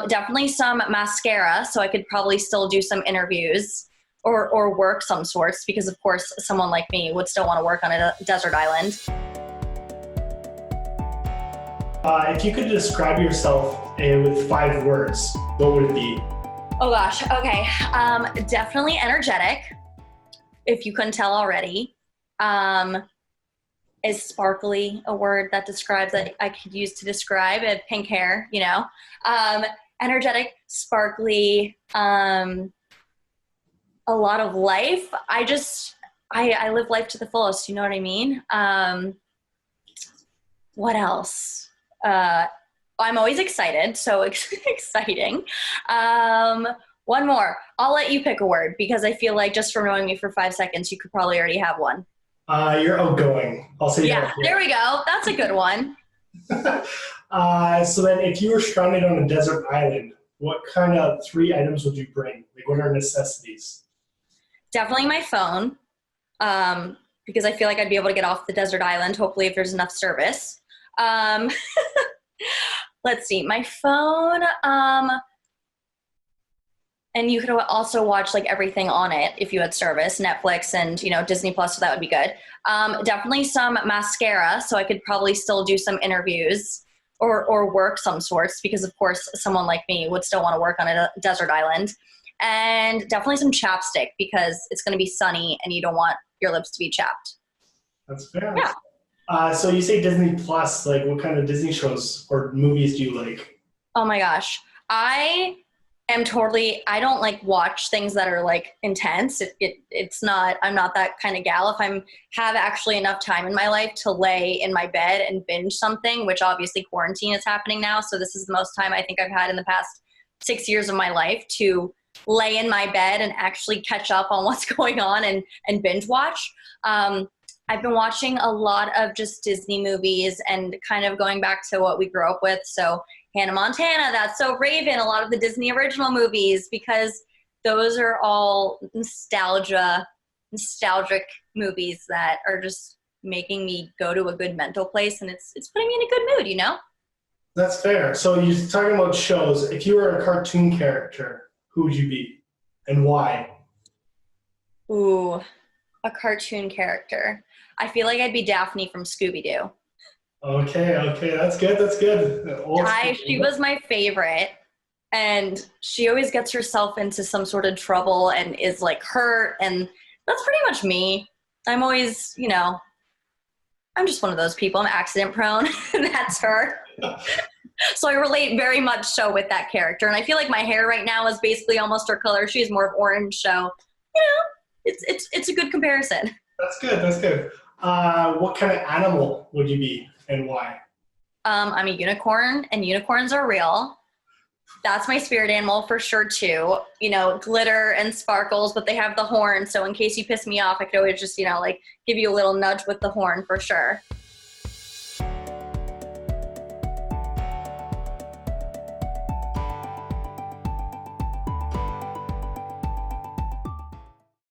Definitely some mascara, so I could probably still do some interviews or work some sorts, because of course someone like me would still want to work on a desert island. If you could describe yourself with 5 words, what would it be? Oh gosh, okay. Definitely energetic, if you couldn't tell already. Is sparkly a word that describes, that I could use to describe it? Pink hair, you know. Energetic, sparkly, a lot of life. I live life to the fullest, you know what I mean? What else? I'm always excited, so exciting. One more. I'll let you pick a word, because I feel like just from knowing me for 5 seconds, you could probably already have one. You're outgoing. I'll say yeah, that. There we go. That's a good one. So then if you were stranded on a desert island, what kind of 3 items would you bring? Like, what are necessities? Definitely my phone, because I feel like I'd be able to get off the desert island, hopefully, if there's enough service. Let's see, my phone, and you could also watch like everything on it if you had service, Netflix and, you know, Disney Plus, so that would be good. Definitely some mascara, so I could probably still do some interviews or work some sorts, because of course someone like me would still want to work on a desert island. And definitely some chapstick, because it's going to be sunny and you don't want your lips to be chapped. That's fair. Yeah. So you say Disney Plus, like what kind of Disney shows or movies do you like? Oh my gosh. I don't like watch things that are like intense. I'm not that kind of gal. If have actually enough time in my life to lay in my bed and binge something, which obviously quarantine is happening now. So this is the most time I think I've had in the past 6 years of my life to lay in my bed and actually catch up on what's going on and binge watch. I've been watching a lot of just Disney movies and kind of going back to what we grew up with. So Hannah Montana, That's So Raven, a lot of the Disney original movies, because those are all nostalgic movies that are just making me go to a good mental place, and it's putting me in a good mood, you know? That's fair. So you're talking about shows. If you were a cartoon character, who would you be and why? Ooh, a cartoon character. I feel like I'd be Daphne from Scooby-Doo. Okay, that's good. She was my favorite, and she always gets herself into some sort of trouble and is like hurt, and that's pretty much me. I'm always, you know, I'm just one of those people. I'm accident prone, and that's her. So I relate very much so with that character, and I feel like my hair right now is basically almost her color. She's more of orange, so you know, it's a good comparison. That's good. What kind of animal would you be and why? I'm a unicorn, and unicorns are real. That's my spirit animal for sure too. You know, glitter and sparkles, but they have the horn. So in case you piss me off, I could always just, you know, like give you a little nudge with the horn for sure.